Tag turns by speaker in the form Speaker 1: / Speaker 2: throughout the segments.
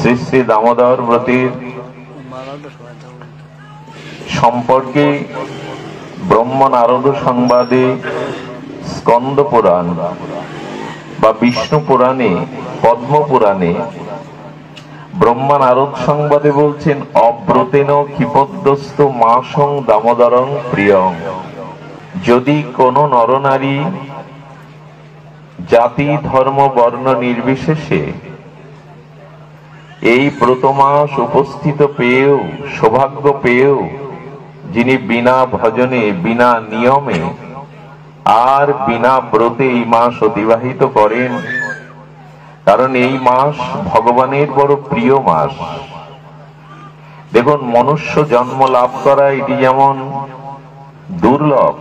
Speaker 1: শ্রী শ্রী দামোদর ব্রতের সম্পর্কে ব্রহ্ম নারদ সংবাদে স্কন্দ পুরাণ বা বিষ্ণু পুরাণে পদ্ম পুরাণে ব্রহ্মা নারদ সংবাদে বলছেন, অব্রতেন ক্ষিপদ্যস্ত মাসং দামোদরং প্রিয়ং। যদি কোন নরনারী জাতি ধর্ম বর্ণ নির্বিশেষে এই ব্রত মাস উপস্থিত পেয়েও, সৌভাগ্য পেয়েও যিনি বিনা ভজনে, বিনা নিয়মে আর বিনা ব্রতে এই মাস অতিবাহিত করেন, কারণ এই মাস ভগবানের বড় প্রিয় মাস। দেখুন, মনুষ্য জন্ম লাভ করা এটি যেমন দুর্লভ,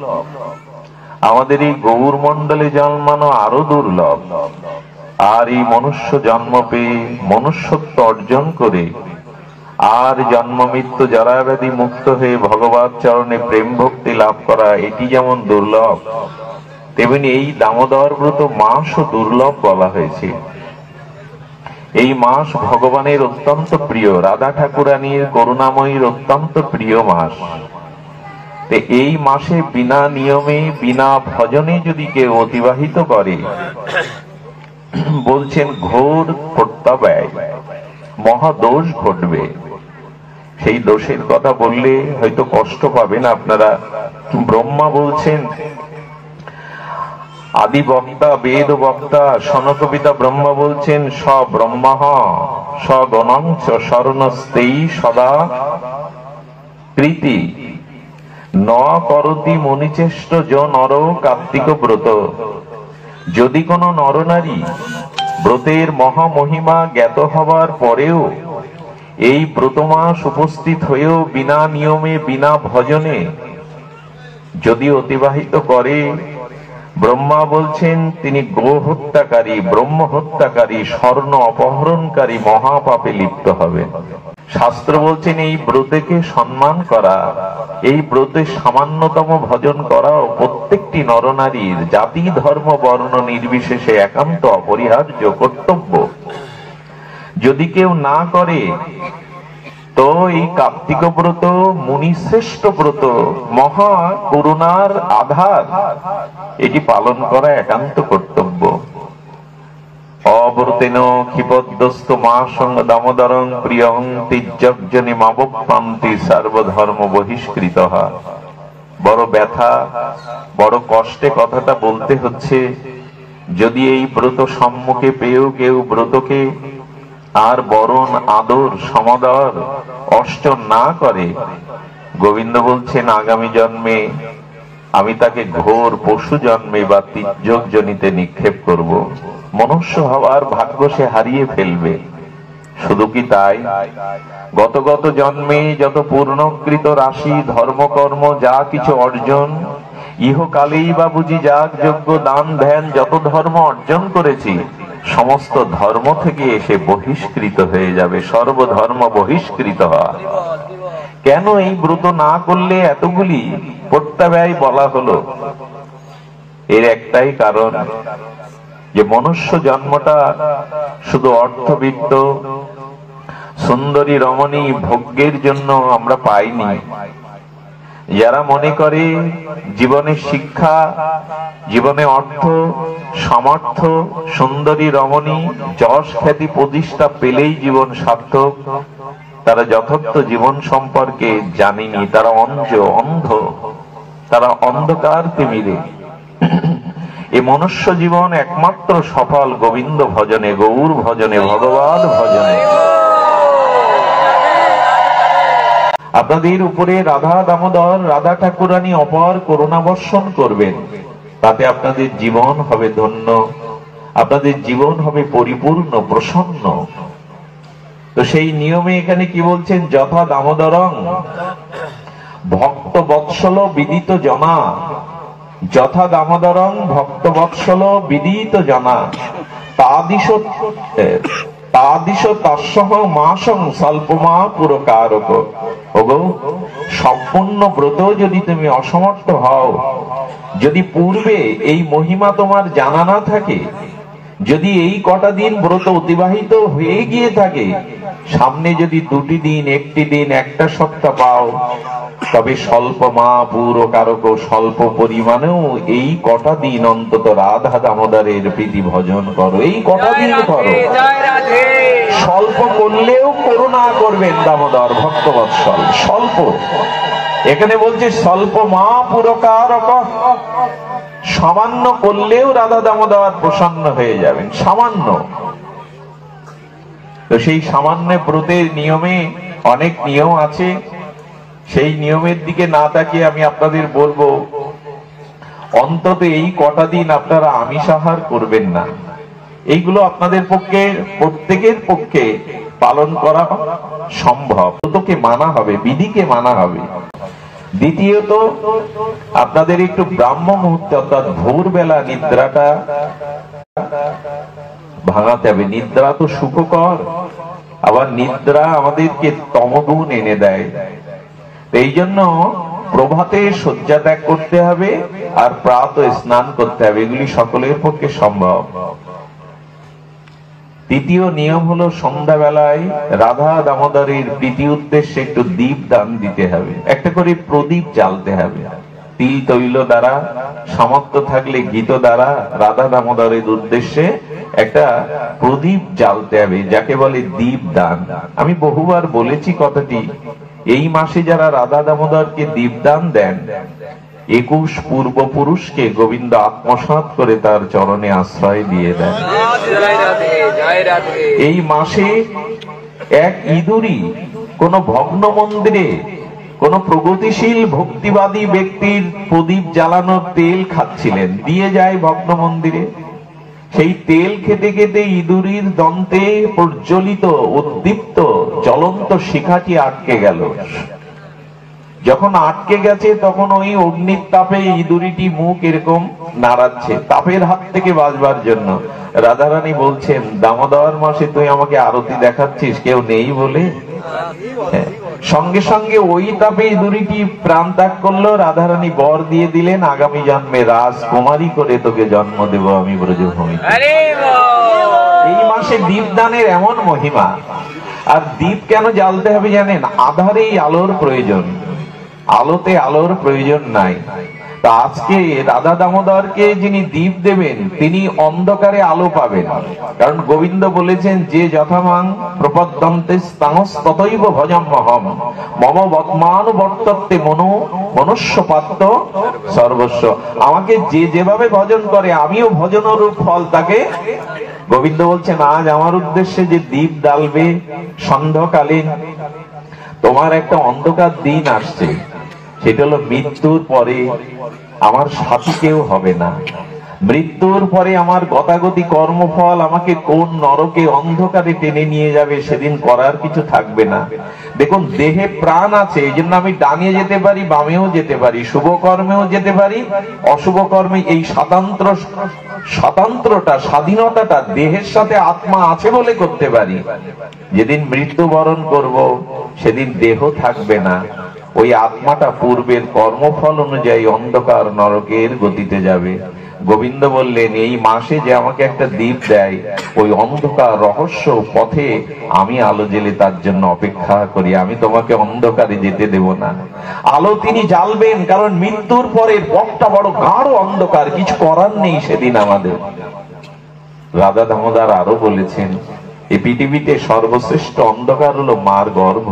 Speaker 1: আমাদের এই গৌর মণ্ডলে জন্মানো আরো দুর্লভ। আর এই মনুষ্য জন্ম পেয়ে মনুষ্যত্ব অর্জন করে আর জন্ম মৃত্যু জরা ব্যাধি মুক্ত হয়ে ভগবত চরণে প্রেম ভক্তি লাভ করা এটি যেমন দুর্লভ, তেমনি এই দামোদর ব্রত মাসও দুর্লভ বলা হয়েছে। এই মাস ভগবানের অত্যন্ত প্রিয়, রাধা ঠাকুরানীর করুণাময়ীর অত্যন্ত প্রিয় মাস। এই মাসে বিনা নিয়মে, বিনা ভজনে যদি কেউ অতিবাহিত করে, বলছেন ঘোর কর্তব্যয়, মহাদোষ ঘটবে। সেই দোষের কথা বললে হয়তো কষ্ট পাবেন আপনারা। ব্রহ্মা বলছেন, আদি বক্তা, বেদ বক্তা, সনকবিতা ব্রহ্মা বলছেন, স ব্রহ্মা সগণঞ্চ শরণস্তেই সদা প্রীতি ন করতি মনিচেষ্ট য নর কার্তিক ব্রত। যদি কোন নরনারী ব্রতের মহামহিমা জ্ঞাত হবার পরেও এই ব্রত মাস উপস্থিত হয়েও বিনা নিয়মে, বিনা ভজনে যদি অতিবাহিত করে, ব্রহ্মা বলছেন তিনি গো হত্যাকারী, ব্রহ্ম হত্যাকারী, স্বর্ণ অপহরণকারী মহাপাপে লিপ্ত হবেন। শাস্ত্র বলছেন এই ব্রতকে সম্মান করা, এই ব্রতে সামান্যতম ভজন করাও প্রত্যেকটি নরনারীর জাতি ধর্ম বর্ণ নির্বিশেষে একান্ত অপরিহার্য কর্তব্য। যদি কেউ না করে তো এই কার্তিক ব্রত মুনিশ্রেষ্ঠ ব্রত, মহা করুণার আধার, এটি পালন করা একান্ত কর্তব্য। অব্রতেন ক্ষিপদ্যস্ত মাসং দামোদরং প্রিয়ং তির্যজনে মাবপ্রান্তি সর্বধর্ম বহিষ্কৃত। বড় ব্যথা, বড় কষ্টে কথাটা বলতে হচ্ছে। যদি এই ব্রত সম্মুখে পেয়েও কেউ ব্রতকে আর বরণ আদর সমাদর অর্চন না করে, গোবিন্দ বলছেন আগামী জন্মে আমি তাকে ঘোর পশু জন্মে বা তির্যক জনিতে নিক্ষেপ করব। মনুষ্য হওয়ার ভাগ্য সে হারিয়ে ফেলবে। শুধু কি তাই, গত জন্মে যত পূর্ণকৃত রাশি ধর্মকর্ম যা কিছু অর্জন, ইহকালেই বা বুঝি যাগ যজ্ঞ দান ধ্যান যত ধর্ম অর্জন করেছি, সমস্ত ধর্ম থেকে এসে বহিষ্কৃত হয়ে যাবে, সর্বধর্ম বহিষ্কৃত হয়। কেন এই ব্রত না করলে এতগুলি প্রত্যাব্যয় বলা হলো? এর একটাই কারণ, যে মনুষ্য জন্মটা শুধু অর্থবিত্ত, সুন্দরী রমণী ভোগ্যের জন্য আমরা পাইনি। যারা মনে করে জীবনে শিক্ষা, জীবনে অর্থ, সামর্থ্য, সুন্দরী রমণী, যশ খ্যাতি প্রতিষ্ঠা পেলেই জীবন সার্থক, তারা যথার্থ জীবন সম্পর্কে জানেনি। তারা অন্ধ, তারা অন্ধকার তিমিরে। এই মনুষ্য জীবন একমাত্র সফল গোবিন্দ ভজনে, গৌর ভজনে, ভগবান ভজনে। আপনাদের উপরে রাধা দামোদর, রাধা ঠাকুরানী অপার করুণা বর্ষণ করবেন। তাতে আপনাদের জীবন হবে ধন্য, আপনাদের জীবন হবে পরিপূর্ণ, প্রসন্ন। তো সেই নিয়মে এখানে কি বলছেন, যথা দামোদরং ভক্ত বৎসল বিদিত জনা, যথা দামোদরং ভক্ত বৎসল বিদিত জনা তাদিশ তৎসহ মাসং স্বল্পমা পুরকারক। ওগো, সম্পূর্ণ ব্রত যদি তুমি অসমর্থ হও, যদি পূর্বে এই মহিমা তোমার জানা না থাকে, যদি এই কটা দিন ব্রত অতিবাহিত হয়ে গিয়ে থাকে, সামনে যদি দুটি দিন, একটি দিন, একটা সপ্তাহ পাও, তবে স্বল্প মা পুরো কারক স্বল্প পরিমাণেও এই কটা দিন অন্তত রাধা দামোদরের প্রীতি ভজন করো, এই কটা দিন করো। স্বল্প করলেও করুণা করবেন দামোদর ভক্তবৎসল। স্বল্প, এখানে বলছে স্বল্প মা পুরকারক, সামান্য করলেও রাধা দামোদর প্রসন্ন হয়ে যাবেন, সামান্য। তো সেই সামান্য ব্রতের নিয়মে অনেক নিয়ম আছে, সেই নিয়মের দিকে না তাকিয়ে আমি আপনাদের বলবো অন্তত এই কটা দিন আপনারা আমিষ আহার করবেন না। এইগুলো আপনাদের পক্ষে, প্রত্যেকের পক্ষে পালন করা সম্ভব, তোকে মানা হবে, বিধিকে মানা হবে। দ্বিতীয়ত আপনাদের একটু ব্রাহ্ম মুহূর্তে অর্থাৎ ভোরবেলা নিদ্রাটা ভাঙাতে হবে। নিদ্রা তো সুখকর, আবার নিদ্রা আমাদেরকে তমগুণ এনে দেয়। এই জন্য প্রভাতে শয্যা ত্যাগ করতে হবে আর প্রাত স্নান করতে হবে, এগুলি সকলের পক্ষে সম্ভব। তৃতীয় নিয়ম হলো সন্ধ্যাবেলায় রাধা দামোদরের প্রীতি উদ্দেশ্যে একটু দীপ দান দিতে হবে, একটা করে প্রদীপ জ্বালতে হবে। তিল তৈল দ্বারা, সামর্থ্য থাকলে গীত দ্বারা রাধা দামোদরের উদ্দেশ্যে একটা প্রদীপ জ্বালতে হবে, যাকে বলে দীপ দান। আমি বহুবার বলেছি কথাটি, এই মাসে যারা রাধা দামোদরকে দীপদান দেন 21 পূর্বপুরুষকে গোবিন্দ আত্মসাৎ করে তার চরণে আশ্রয় দিয়ে দেন। এই মাসে এক ইঁদুরি কোন ভগ্ন মন্দিরে কোন প্রগতিশীল ভক্তিবাদী ব্যক্তির প্রদীপ জ্বালানোর তেল খাচ্ছিলেন, দিয়ে যায় ভগ্ন মন্দিরে। সেই তেল খেতে খেতে ইঁদুরির দন্তে প্রজ্বলিত উদ্দীপ্ত জ্বলন্ত শিখাটি আটকে গেল। যখন আটকে গেছে তখন ওই অগ্নির তাপে ইঁদুরিটি মুখ এরকম নাড়াচ্ছে তাপের হাত থেকে বাঁচবার জন্য। রাধারানী বলছেন, দামোদর মাসে তুই আমাকে আরতি দেখাচ্ছিস কেউ নেই বলে? সঙ্গে সঙ্গে ওই তাপে ইঁদুরিটি প্রাণ ত্যাগ করলো। রাধারানী বর দিয়ে দিলেন, আগামী জন্মে রাজকুমারী করে তোকে জন্ম দেব আমি ব্রজভূমি। এই মাসে দীপদানের এমন মহিমা। আর দীপ কেন জ্বালতে হবে জানেন? আধারেই আলোর প্রয়োজন, আলোতে আলোর প্রয়োজন নাই। তা আজকে রাধা দামোদরকে যিনি দীপ দেবেন তিনি অন্ধকারে আলো পাবেন, কারণ গোবিন্দ বলেছেন, যে যথামাং প্রপদ্যন্তে ততৈব ভজম্যহম মম বর্তমানুবর্ততে মনুষ্যপাত্র সর্বস্ব। আমাকে যে যেভাবে ভজন করে আমিও ভজনরূপ ফল তাকে। গোবিন্দ বলছেন, আজ আমার উদ্দেশ্যে যে দীপ জ্বালবে সন্ধ্যাকালীন, তোমার একটা অন্ধকার দিন আসছে, সেটা হলো মৃত্যুর পরে আমার সাথী কেউ হবে না। মৃত্যুর পরে আমার গতাগতি কর্মফল আমাকে কোন নরকে অন্ধকারে টেনে নিয়ে যাবে, সেদিন করার কিছু থাকবে না। দেখুন, দেহে প্রাণ আছে, এই জন্য আমি ডানে যেতে পারি, বামেও যেতে পারি, শুভ কর্মেও যেতে পারি, অশুভ কর্মে। এই স্বাতন্ত্রটা, স্বাধীনতাটা দেহের সাথে আত্মা আছে বলে করতে পারি। যেদিন মৃত্যুবরণ করব সেদিন দেহ থাকবে না, ওই আত্মাটা পূর্বের কর্মফল অনুযায়ী অন্ধকার নরকের গতিতে যাবে। গোবিন্দ বললেন, এই মাসে যে আমাকে একটা দ্বীপ দেয়, ওই অন্ধকার রহস্য পথে আমি আলো জেলে তার জন্য অপেক্ষা করি, আমি তোমাকে অন্ধকারে যেতে দেব না। আলো তিনি জ্বালবেন, কারণ মৃত্যুর পরের পথটা বড় গাঢ় অন্ধকার, কিছু করার নেই সেদিন আমাদের। রাধা দামোদর আরো বলেছেন, এই পৃথিবীতে সর্বশ্রেষ্ঠ অন্ধকার হলো মার গর্ভ,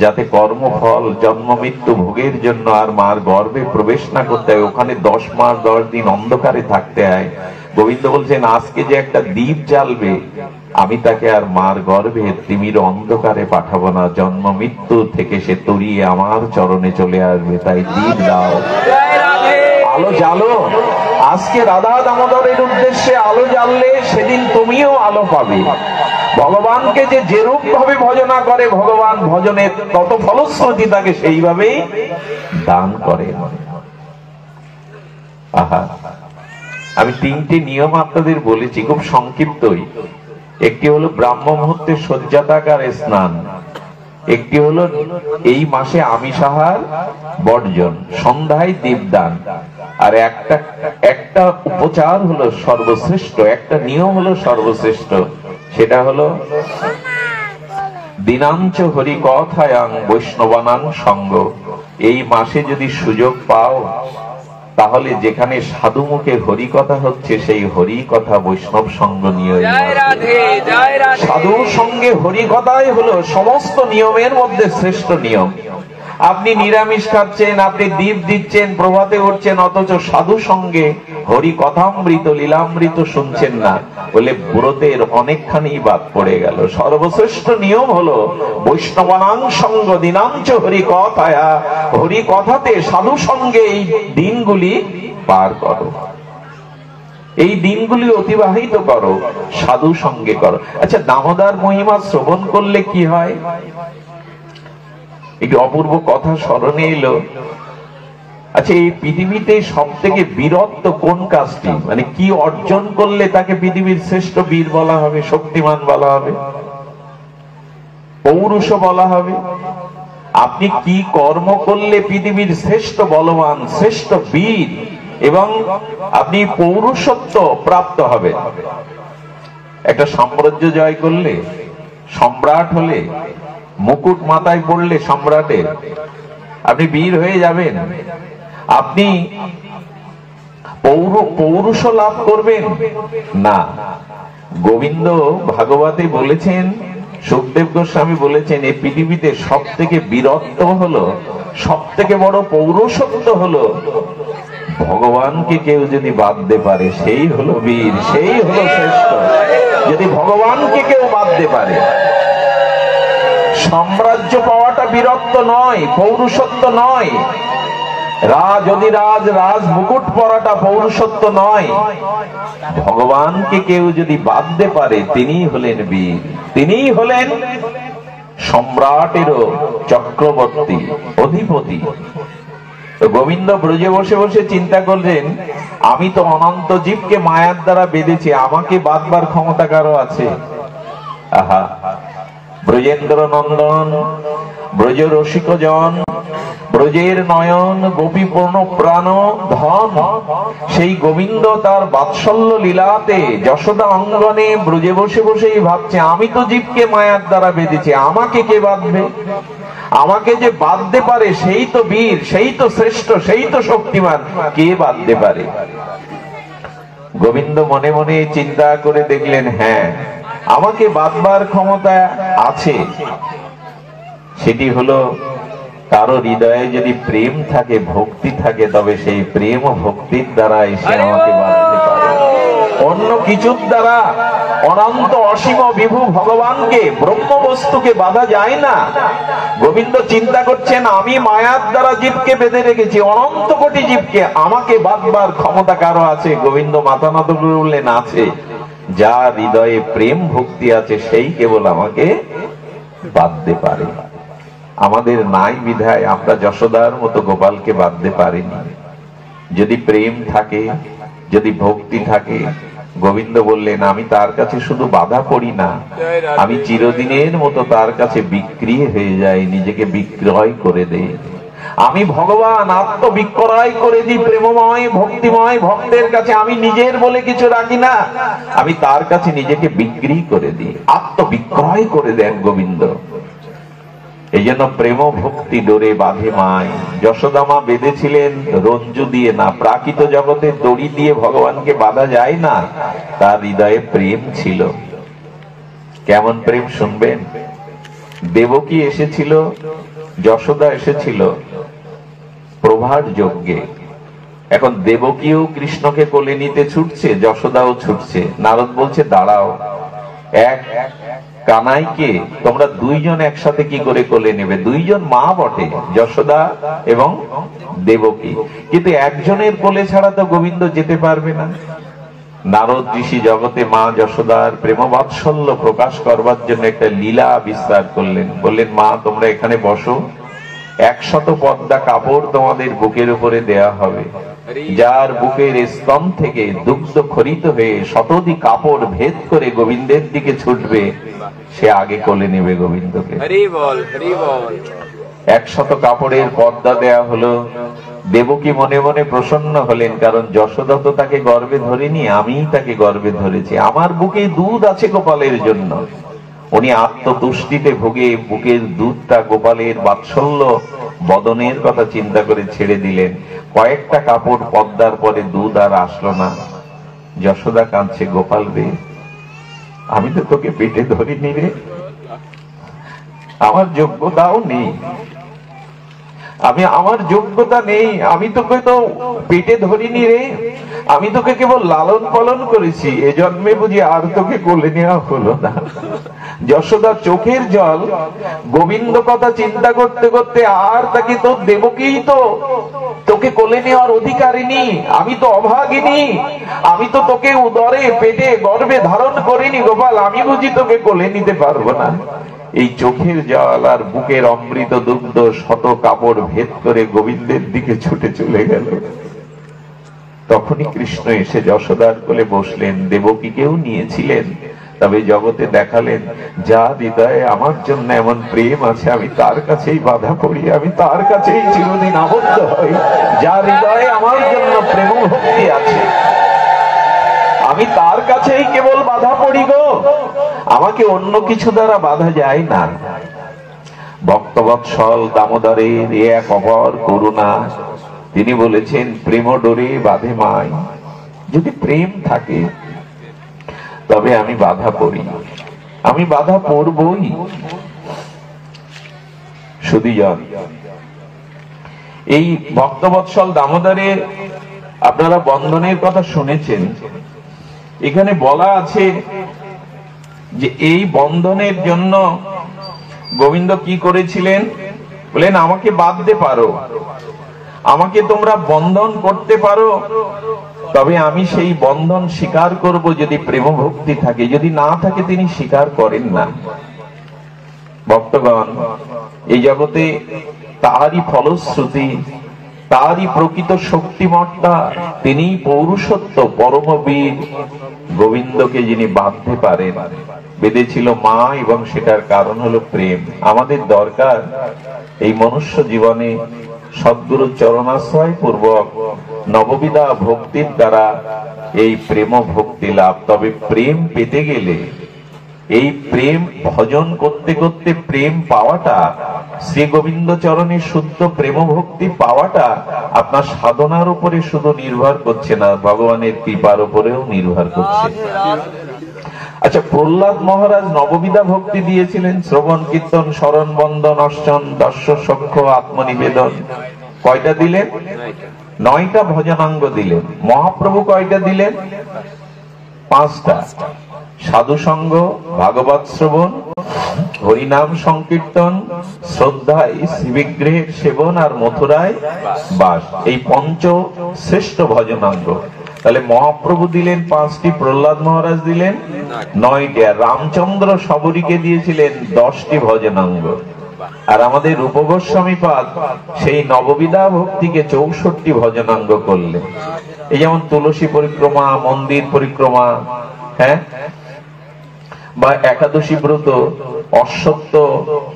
Speaker 1: যাতে কর্মফল জন্ম মৃত্যু ভোগের জন্য আর মার গর্ভে প্রবেশ না করতে হয়, ওখানে 10 মাস 10 দিন অন্ধকারে থাকতে হয়। গোবিন্দ বলছেন, আজকে যে একটা দীপ জ্বালবে, আমি তাকে আর মার গর্ভে তিমির অন্ধকারে পাঠাবো না, জন্ম মৃত্যু থেকে সে তরিয়ে আমার চরণে চলে আসবে। তাই দীপ দাও, আলো জ্বালো। আজকে রাধা দামোদরের উদ্দেশ্যে আলো জ্বাললে সেদিন তুমিও আলো পাবে। ভগবানকে যে যেরূপ ভাবে ভজনা করে, ভগবান ভজনের তত ফলশ্রুতি তাকে সেইভাবেই দান করে। আহা, আমি 3টি নিয়ম আপনাদের বলেছি, খুব সংক্ষিপ্তই। একটি হলো ব্রাহ্ম মুহূর্তে শয্যাত্যাগ স্নান, একটি হলো এই মাসে আমিষ আহার বর্জন, সন্ধ্যায় দীপদান, আর একটা উপচার হলো সর্বশ্রেষ্ঠ, একটা নিয়ম হলো সর্বশ্রেষ্ঠ, সেটা হলো দিনাঞ্চ হরি কথায়াং বৈষ্ণবানাং সঙ্গ। এই মাসে যদি সুযোগ পাও তাহলে যেখানে সাধু মুখে হরি কথা হচ্ছে সেই হরি কথা বৈষ্ণব সঙ্গ নিয়ে, সাধুর সঙ্গে হরি কথাই হলো সমস্ত নিয়মের মধ্যে শ্রেষ্ঠ নিয়ম। আপনি নিরামিষ খাচ্ছেন, আপনি দীপ দিচ্ছেন, প্রভাতে উঠছেন, অথচ সাধু সঙ্গে হরি কথামৃত লীলামৃত শুনছেন না বলে ব্রতের অনেকখানি বাদ পড়ে গেল। সর্বশ্রেষ্ঠ নিয়ম হলো বৈষ্ণবানাং সঙ্গ দিনাঞ্চ হরি কথায়া, হরি কথাতে সাধু সঙ্গে এই দিনগুলি পার করো, এই দিনগুলি অতিবাহিত করো, সাধু সঙ্গে করো। আচ্ছা, দামোদর মহিমা শ্রবণ করলে কি হয়? একটি অপূর্ব কথা স্মরণে এলো। আচ্ছা, এই পৃথিবীতে সব থেকে বীরত্ব কোন কাজটি, মানে কি অর্জন করলে তাকে পৃথিবীর শ্রেষ্ঠ বীর বলা হবে, শক্তিমান বলা হবে, পৌরুষ বলা হবে? আপনি কি কর্ম করলে পৃথিবীর শ্রেষ্ঠ বলবান, শ্রেষ্ঠ বীর এবং আপনি পৌরুষত্ব প্রাপ্ত হবে? একটা সাম্রাজ্য জয় করলে, সম্রাট হলে, মুকুট মাথায় পড়লে সম্রাটের, আপনি বীর হয়ে যাবেন? আপনি পৌরুষ লাভ করবেন না। গোবিন্দ ভাগবতে বলেছেন, সুখদেব গোস্বামী বলেছেন, এই পৃথিবীতে সব থেকে বীরত্ব হলো, সব থেকে বড় পৌরুষত্ব হলো ভগবানকে কেউ যদি বাঁধতে পারে সেই হলো বীর, সেই হলো শ্রেষ্ঠ। যদি ভগবানকে কেউ বাঁধতে পারে, সাম্রাজ্য পাওয়াটা বীরত্ব নয়, পৌরুষত্ব নয়, রাজ মুকুট পরাটা পৌরুষত্ব নয়। ভগবানকে কেউ যদি বাঁধতে পারে তিনি হলেন বীর, তিনি হলেন সম্রাটেরও চক্রবর্তী, অধিপতি। তো গোবিন্দ ব্রজে বসে বসে চিন্তা করলেন, আমি তো অনন্ত জীবকে মায়ার দ্বারা বেঁধেছি, আমাকে বাঁধবার ক্ষমতা কারো আছে? আহা, ব্রজেন্দ্র নন্দন, ব্রজ রসিক জন, ব্রজের নয়ন, গোপী পূর্ণ প্রাণ ধন, সেই গোবিন্দ তার বাৎসল্য লীলাতে যশোদা অঙ্গনে ব্রজে বসে বসেই ভাবছে, আমি তো জীবকে মায়ার দ্বারা বেঁধেছি, আমাকে কে বাঁধবে? আমাকে যে বাঁধতে পারে সেই তো বীর, সেই তো শ্রেষ্ঠ, সেই তো শক্তিমান, কে বাঁধতে পারে? গোবিন্দ মনে মনে চিন্তা করে দেখলেন, হ্যাঁ, আমাকে বাঁধবার ক্ষমতা আছে। সেটি হলো কারো হৃদয়ে যদি প্রেম থাকে, ভক্তি থাকে, তবে সেই প্রেম ও ভক্তির দ্বারা এসে আমাকে বাঁধতে পারে। অন্য কিছুর দ্বারা অনন্ত অসীম বিভু ভগবানকে, ব্রহ্ম বস্তুকে বাঁধা যায় না। গোবিন্দ চিন্তা করছেন, আমি মায়ার দ্বারা জীবকে বেঁধে রেখেছি, অনন্ত কোটি জীবকে, আমাকে বাঁধবার ক্ষমতা কারো আছে? গোবিন্দ মাথা নত করে বললেন, আছে। যার হৃদয়ে প্রেম ভক্তি আছে সেই কেবল আমাকে বাঁধতে পারে। আমাদের নাই বিধায় আমরা যশোদার মতো গোপালকে বাঁধতে পারিনি। যদি প্রেম থাকে, যদি ভক্তি থাকে, গোবিন্দ বললেন, আমি তার কাছে শুধু বাধা পড়ি না, আমি চিরদিনের মতো তার কাছে বিক্রি হয়ে যাই, নিজেকে বিক্রয় করে দেই। আমি ভগবান আত্মবিক্রয় করে দিই প্রেমময় ভক্তিময় ভক্তের কাছে। আমি নিজের বলে কিছু রাখি না, আমি তার কাছে নিজেকে বিক্রি করে দিই, আত্মবিক্রয় করে দেন গোবিন্দ। এই জন্য প্রেম ভক্তি ডোরে বাঁধে মায়। যশোদা মা বেঁধেছিলেন রঞ্জু দিয়ে না, প্রাকৃত জগতে দড়ি দিয়ে ভগবানকে বাঁধা যায় না, তার হৃদয়ে প্রেম ছিল। কেমন প্রেম শুনবেন। দেবকী এসেছিল, যশোদা এসেছিল প্রভাত যজ্ঞে। এখন দেবকীও কৃষ্ণকে কোলে নিতে ছুটছে, যশোদাও ছুটছে। নারদ বলছে, দাঁড়াও, এক কানাইকে তোমরা দুইজন একসাথে কি করে কোলে নেবে? দুইজন মা বটে, যশোদা এবং দেবকী, কিন্তু একজনের কোলে ছাড়া তো গোবিন্দ যেতে পারবে না। নারদ ঋষি জগতে মা যশোদার প্রেম বাৎসল্য প্রকাশ করবার জন্য একটা লীলা বিস্তার করলেন। বললেন, মা তোমরা এখানে বসো, 100 পদ্মা কাপড় তোমাদের বুকের উপরে দেয়া হবে। যার বুকের স্তন থেকে দুগ্ধ খরিত হয়ে শতাধিক কাপড় ভেদ করে গোবিন্দের দিকে ছুটবে, সে আগে কোলে নেবে গোবিন্দকে। 100 কাপড়ের পদ্মা দেয়া হলো। দেবকী মনে মনে প্রসন্ন হলেন, কারণ যশোদা তো তাকে গর্ভে ধরেনি, আমিই তাকে গর্ভে ধরেছি। আমার বুকে দুধ আছে গোপালের জন্য, উনি আত্মতুষ্টিতে ভুগে বুকের দুধটা গোপালের বাৎসল্য বদনের কথা চিন্তা করে ছেড়ে দিলেন। কয়েকটা কাপড় পদ্মার পরে দুধ আর আসলো না। যশোদা কাঁদছে, গোপাল রে, আমি তো তোকে পেটে ধরিনি রে, আমার যোগ্যতাও নেই, আমার যোগ্যতা নেই, আমি তোকে তো পেটে ধরিনি রে, আমি তোকে কেবল লালন পালন করেছি, এ জন্মে বুঝি আর তোকে কোলে নেওয়া হলো না। যশোদা চোখের জল, গোবিন্দ কথা চিন্তা করতে করতে, আর তাকে তো দেবকীই তো তোকে কোলে নেওয়ার অধিকারিনী, আমি তো অভাগিনী, আমি তো তোকে উদরে পেটে গর্ভে ধারণ করিনি গোপাল, আমি বুঝি তোকে কোলে নিতে পারবো না। এই চোখের জল আর বুকের অমৃত দুগ্ধ শত কাপড় ভেদ করে গোবিন্দের দিকে ছুটে চলে গেল। তখনই কৃষ্ণ এসে যশোদার কোলে বসলেন। দেবকীকেও নিয়েছিলেন, তবে জগতে দেখালেন, যা হৃদয়ে আমার জন্য এমন প্রেম আছে, আমি তার কাছেই বাধা পড়ি, আমি তার কাছেই চিরদিন আবদ্ধ হই। যা হৃদয়ে আমার জন্য প্রেম ভক্তি আছে, আমি তার কাছেই কেবল বাধা পড়ি গো, আমাকে অন্য কিছু দ্বারা বাধা যায় না। ভক্তবৎসল দামোদরের এক অপর করুণা, তিনি বলেছেন, প্রেম ডোরে বাঁধে মাই, যদি প্রেম থাকে তবে আমি বাধা পড়ি, আমি বাধা পড়বই। সুধীজন, এই ভক্তবৎসল দামোদরের আপনারা বন্ধনের কথা শুনেছেন। এখানে বলা আছে যে এই বন্ধনের জন্য গোবিন্দ কি করেছিলেন, বলেন আমাকে বাঁধতে পারো, আমাকে তোমরা বন্ধন করতে পারো, তবে আমি সেই বন্ধন স্বীকার করব যদি প্রেম ভক্তি থাকে, যদি না থাকে তিনি স্বীকার করেন না। ভক্তগণ, এই জগতে তারই ফলশ্রুতি, তারই প্রকৃত শক্তিমত্তা, তিনি পৌরুষত্ব পরমবীর গোবিন্দকে যিনি বাঁধতে পারেন। বেঁধেছিল মা, এবং সেটার কারণ হলো প্রেম। আমাদের দরকার এই মনুষ্য জীবনে সদ্গুরু চরণাশ্রয় পূর্বক নববিধা ভক্তির দ্বারা এই প্রেম ভক্তি লাভ। তবে প্রেম পেতে গেলে, এই প্রেম ভজন করতে করতে প্রেম পাওয়াটা, শ্রী গোবিন্দ চরণে শুদ্ধ প্রেম ভক্তি পাওয়াটা আপনার সাধনার উপরে শুধু নির্ভর করছে না, ভগবানের কৃপার উপরেও নির্ভর করছে। আচ্ছা, প্রহ্লাদ মহারাজ নববিধা ভক্তি দিয়েছিলেন, শ্রবণ কীর্তন স্মরণ বন্দন অর্চন দর্শ সখ্য আত্মনিবেদন। কয়টা দিলেন? 9টা ভজনাঙ্গ দিলেন। মহাপ্রভু কয়টা দিলেন? 5টা। সাধু সঙ্গ, ভাগবত শ্রবণ, হরিনাম সংকীর্তন, শ্রদ্ধায় শ্রীবিগ্রহের সেবন, আর মথুরায় বাস, এই পঞ্চ শ্রেষ্ঠ ভজনাঙ্গ। তাহলে মহাপ্রভু দিলেন 5টি, প্রহ্লাদ মহারাজ দিলেন 9টি, আর রামচন্দ্র সবরীকে দিয়েছিলেন 10টি ভজনাঙ্গ। আর আমাদের রূপ গোস্বামী পাদ সেই নববিধা ভক্তিকে 64টি ভজনাঙ্গ করলেন। এই যেমন তুলসী পরিক্রমা, মন্দির পরিক্রমা, হ্যাঁ, বা একাদশী ব্রত, অশ্বত্থ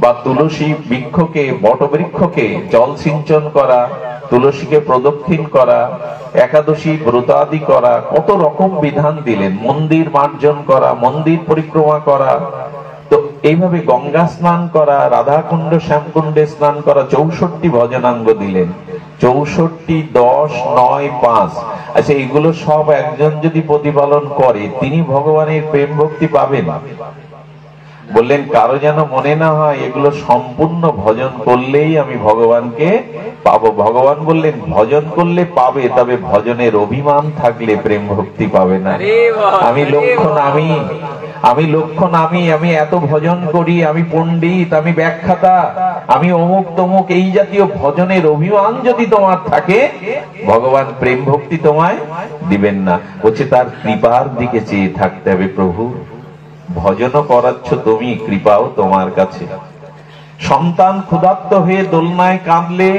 Speaker 1: বা তুলসী বৃক্ষকে, বটবৃক্ষকে জল সিঞ্চন করা, তুলসীকে প্রদক্ষিণ করা, একাদশী ব্রত আদি করা, কত রকম বিধান দিলেন। মন্দির মার্জন করা, মন্দির পরিক্রমা করা, তো এইভাবে গঙ্গা স্নান করা, রাধাকুণ্ড শ্যামকুণ্ডে স্নান করা, 64টি ভজনাঙ্গ দিলেন। 64, 10, 9, 5। আচ্ছা, এগুলো সব একজন যদি প্রতিপালন করে তিনি ভগবানের প্রেম ভক্তি পাবেন? বললেন কারো যেন মনে না হয় এগুলো সম্পূর্ণ ভজন করলেই আমি ভগবানকে পাবো। ভগবান বললেন ভজন করলে পাবে, তবে ভজনের অভিমান থাকলে প্রেম ভক্তি পাবে না। আমি লক্ষণ, আমি এত ভজন করি, আমি পণ্ডিত, আমি ব্যাখ্যাতা, আমি অমুক তমুক, এই জাতীয় ভজনের অভিমান যদি তোমার থাকে, ভগবান প্রেম ভক্তি তোমায় দিবেন না। বলছে তার কৃপার দিকে চেয়ে থাকতে হবে। প্রভু ভজনও করাচ্ছ তুমি, কৃপাও তোমার কাছে। সন্তান ক্ষুধার্ত হয়ে দোলনায় কাঁদলে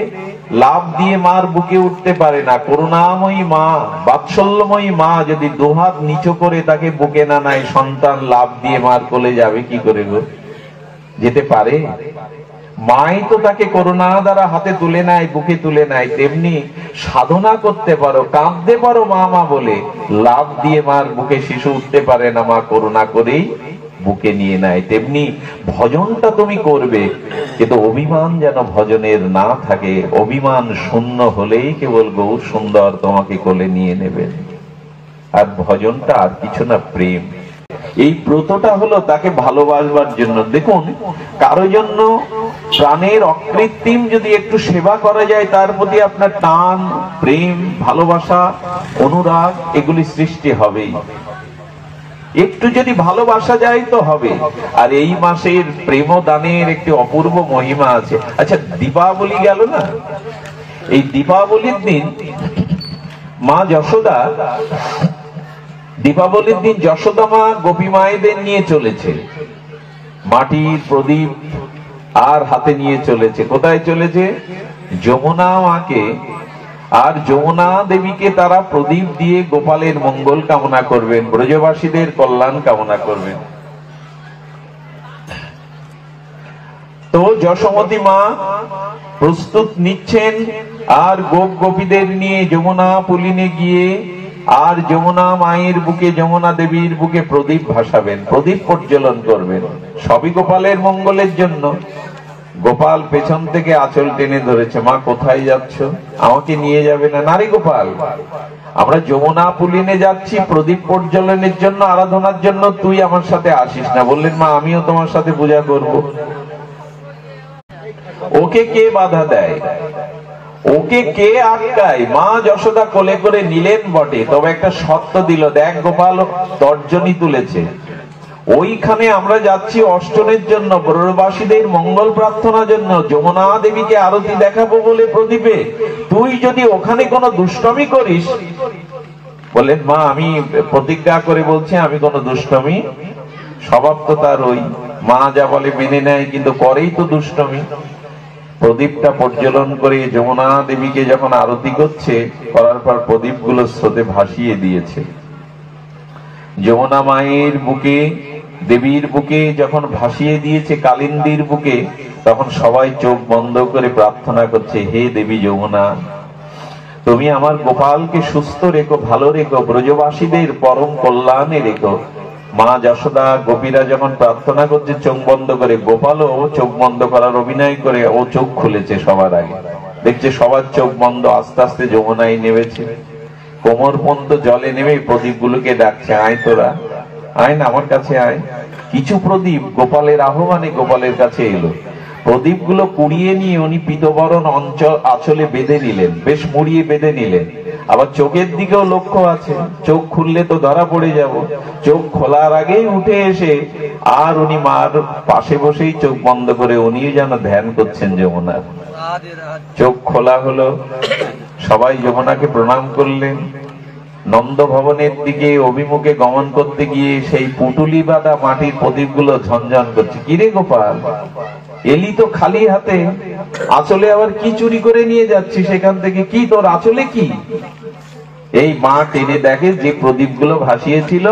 Speaker 1: লাভ দিয়ে মার বুকে উঠতে পারে না। করুণাময়ী মা, বাৎসল্যময়ী মা যদি দুহাত নিচু করে তাকে বুকে না নেয়, সন্তান লাভ দিয়ে মার কোলে যাবে কি করে গো? যেতে পারে? মাই তো তাকে করুণা দ্বারা হাতে তুলে নেয়, বুকে তুলে নেয়। তেমনি সাধনা করতে পারো, কাঁদতে পারো মা মা বলে, লাভ দিয়ে মার বুকে শিশু উঠতে পারে না, মা করুণা করেই বুকে নিয়ে নেয়। তেমনি ভজনটা তুমি করবে, কিন্তু অভিমান যেন ভজনের না থাকে। অভিমান শূন্য হলেই কেবল গৌর সুন্দর তোমাকে কোলে নিয়ে নেবেন। আর ভজনটা আর কিছু না, প্রেম। এই ব্রতটা হলো তাকে ভালোবাসবার জন্য। দেখুন, কারো জন্য প্রাণের অকৃত্রিম যদি একটু সেবা করা যায়, তার প্রতি আপনার টান, প্রেম, ভালোবাসা, অনুরাগ এগুলি সৃষ্টি হবেই। একটু যদি ভালোবাসা যায় তো হবে। আর এই মাসের প্রেম দানের একটি অপূর্ব মহিমা আছে। আচ্ছা, দীপাবলি গেল না, এই দীপাবলির দিন মা যশোদা, দীপাবলির দিন যশোদা মা গোপী মায়েদের নিয়ে চলেছে, মাটির প্রদীপ আর হাতে নিয়ে চলেছে। কোথায় চলেছে? যমুনা মাকে আর যমুনা দেবীকে তারা প্রদীপ দিয়ে গোপালের মঙ্গল কামনা করবেন, ব্রজবাসীদের কল্যাণ কামনা করবেন। তো যশোমতী মা প্রস্তুত নিচ্ছেন, আর গোপ গোপীদের নিয়ে যমুনা পুলিনে গিয়ে আর যমুনা মায়ের বুকে, যমুনা দেবীর বুকে প্রদীপ ভাসাবেন, প্রদীপ প্রজ্বলন করবেন, সবই গোপালের মঙ্গলের জন্য। গোপাল পেছন থেকে আঁচল টেনে ধরেছে, মা কোথায় যাচ্ছ? আমাকে নিয়ে যাবে না? নারী গোপাল, আমরা যমুনা পুলিনে যাচ্ছি প্রদীপ প্রজ্বলনের জন্য, আরাধনার জন্য, তুই আমার সাথে আসিস না। বললেন, মা আমিও তোমার সাথে পূজা করব। ওকে কে বাধা দেয়? ওকে কে আটকায়? মা যশোদা কোলে করে নিলেন বটে, তবে একটা শর্ত দিল, দেখ গোপাল তর্জনী তুলেছে, ওইখানে আমরা যাচ্ছি অষ্টনের জন্য, ব্রজবাসীদের মঙ্গল প্রার্থনার জন্য, যমুনা দেবীকে আরতি দেখাবো বলে প্রদীপে, তুই যদি ওখানে কোনো দুষ্টমি করিস। বললেন, মা আমি প্রতিজ্ঞা করে বলছি আমি কোনো দুষ্টমি, স্বভাব তো তার ওই, মা যা বলে মেনে নেয়, কিন্তু করেই তো দুষ্টমি। প্রদীপটা প্রজ্বলন করে যমুনা দেবীকে যখন আরতি করছে, করার পর প্রদীপগুলো স্রোতে ভাসিয়ে দিয়েছে। যমুনা মায়ের বুকে, দেবীর বুকে যখন ভাসিয়ে দিয়েছে, কালিন্দীর বুকে, তখন সবাই চোখ বন্ধ করে প্রার্থনা করছে, হে দেবী যমুনা, তুমি আমার গোপালকে সুস্থ রেখো, ভালো রেখো, ব্রজবাসীদের পরম কল্যাণে রেখো। মা যশোদা, গোপীরা যখন প্রার্থনা করছে চোখ বন্ধ করে, গোপালও চোখ বন্ধ করার অভিনয় করে ও চোখ খুলেছে সবার আগে, দেখছে সবার চোখ বন্ধ। আস্তে আস্তে যমুনায় নেমেছে, কোমর পর্যন্ত জলে নেমে প্রদীপগুলোকে ডাকছে, আয় তোরা, আয় না আমার কাছে আয়। কিছু প্রদীপ গোপালের আহ্বানে গোপালের কাছে এলো। প্রদীপগুলো কুড়িয়ে নিয়ে উনি পীতবরণ অঞ্চল আঁচলে বেঁধে নিলেন, বেশ মুড়িয়ে বেঁধে নিলেন। আবার চোখের দিকেও লক্ষ্য আছে, চোখ খুললে তো ধরা পড়ে যাব। চোখ খোলার আগেই উঠে এসে আর উনি মার পাশে বসেই চোখ বন্ধ করে উনিও যেন ধ্যান করছেন যমুনার। চোখ খোলা হলো, সবাই যমুনাকে প্রণাম করলেন। নন্দ ভবনের দিকে অভিমুখে গমন করতে গিয়ে সেই পুটুলি বাঁধা মাটির প্রদীপগুলো ঝনঝন করছে। কিরে গোপাল, এলি তো খালি হাতে, আঁচলে আবার কি চুরি করে নিয়ে যাচ্ছি সেখান থেকে? কি তোর আঁচলে কি? এই মা টেনে দেখে যে প্রদীপগুলো ভাসিয়েছিল,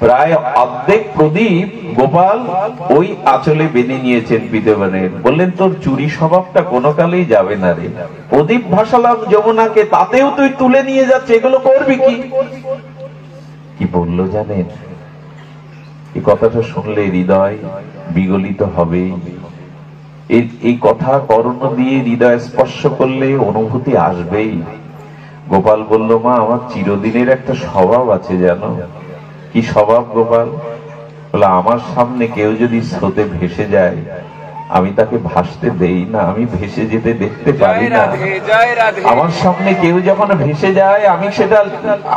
Speaker 1: প্রায় অর্ধেক প্রদীপ গোপাল ওই আঁচলে বেঁধে নিয়েছেন পীতবনের। বললেন, তোর চুরি স্বভাবটা কোনো কালেই যাবে না রে। প্রদীপ ভাসালাম যমুনাকে, তাতেও তুই তুলে নিয়ে যাচ্ছে, এগুলো করবি কি? কি বললো জানেন? এই কথাটা শুনলে হৃদয় বিগলিত হবে। এই কথা কর্ণ দিয়ে হৃদয় স্পর্শ করলে অনুভূতি আসবেই। গোপাল বলল, মা আমার চিরদিনের একটা স্বভাব আছে জানো। কি স্বভাব গোপাল? বলে, আমার সামনে কেউ যদি স্রোতে ভেসে যায়, আমি তাকে ভাসতে দেই না, আমি ভেসে যেতে দেখতে পারি না। আমার সামনে কেউ যখন ভেসে যায়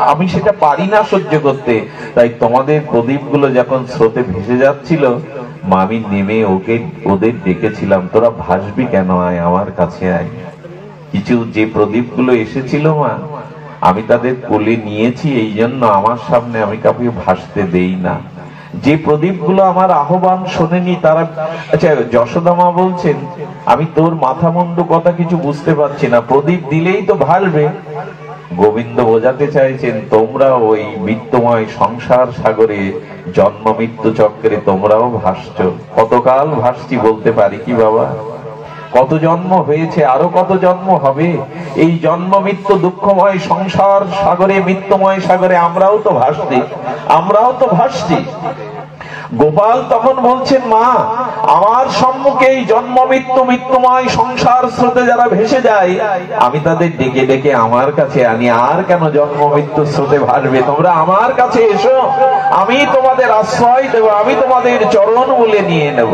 Speaker 1: আমি সেটা পারি না সহ্য করতে। তাই তোমাদের প্রদীপগুলো যখন স্রোতে ভেসে যাচ্ছিল, মা আমি নেমে ওদের ডেকেছিলাম, তোরা ভাসবি কেন, আয় আমার কাছে আয়। কিছু যে প্রদীপগুলো এসেছিল মা, আমি তাদের কোলে নিয়েছি, এই জন্য আমার সামনে আমি কাউকে ভাসতে দেই না। যে প্রদীপগুলো আমার আহ্বান শোনেনি তারা। আচ্ছা, যশোদা মা বলছেন, আমি তোর মাথা মুন্ডু কথা কিছু বুঝতে পারছি না, প্রদীপ দিলেই তো ভাসবে। গোবিন্দ বোঝাতে চাইছেন, তোমরা ওই মৃত্যুময় সংসার সাগরে, জন্ম মৃত্যু চক্রে তোমরাও ভাসছ। কতকাল ভাসছি বলতে পারি কি বাবা? কত জন্ম হয়েছে, আরো কত জন্ম হবে। এই জন্ম মৃত্যু দুঃখময় সংসার সাগরে, মৃত্যুময় সাগরে আমরাও তো ভাসছি, আমরাও তো ভাসছি। গোপাল তখন বলছেন, মা আমার সম্মুখে এই জন্ম মৃত্যু মৃত্যুময় সংসার স্রোতে যারা ভেসে যায়, আমি তাদের ডেকে ডেকে আমার কাছে আনি, আর কেন জন্ম মৃত্যু স্রোতে ভাসবে? তোমরা আমার কাছে এসো, আমি তোমাদের আশ্রয় দেব, আমি তোমাদের চরণ বলে নিয়ে নেব।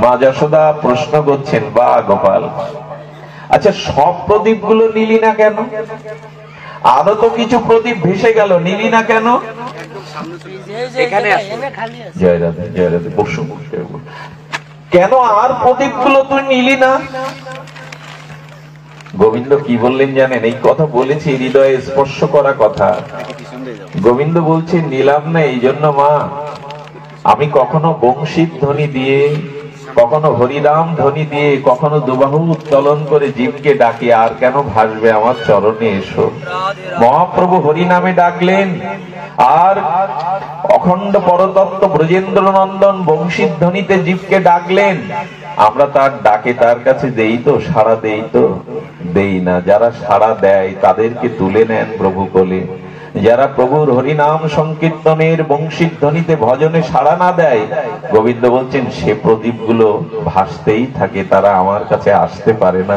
Speaker 1: মা যশোদা প্রশ্ন করছেন, বা গোপাল, আচ্ছা সব প্রদীপ গুলো নিলি না কেন? আরো তো কিছু প্রদীপ ভেসে গেল, নিলি না কেন? জয় রাধে, জয় রাধে, বসু। কেন আর প্রদীপ গুলো তুই নিলি না? গোবিন্দ কি বললেন জানেন? এই কথা বলেছি, হৃদয়ে স্পর্শ করা কথা। গোবিন্দ বলছে, নিলাম না এই জন্য মা, আমি কখনো বংশীর ধ্বনি দিয়ে, কখনো হরিরাম ধ্বনি দিয়ে, কখনো দুবাহু উত্তোলন করে জীবকে ডাকি, আর কেন ভাসবে? আমার চরণে এসো। মহাপ্রভু হরিনামে ডাকলেন, আর অখণ্ড পরতত্ত্ব ব্রজেন্দ্র নন্দন বংশীর ধ্বনিতে জীবকে ডাকলেন। আমরা তার ডাকে তার কাছে দেই তো, সাড়া দেই তো? দেই না। যারা সাড়া দেয় তাদেরকে তুলে নেন প্রভু কোলে। যারা প্রভুর হরিনাম সংকীর্তনের বংশীর ধ্বনিতে ভজনে সাড়া না দেয়, গোবিন্দ বলছেন সে প্রদীপ গুলো ভাসতেই থাকে, তারা আমার কাছে আসতে পারে না,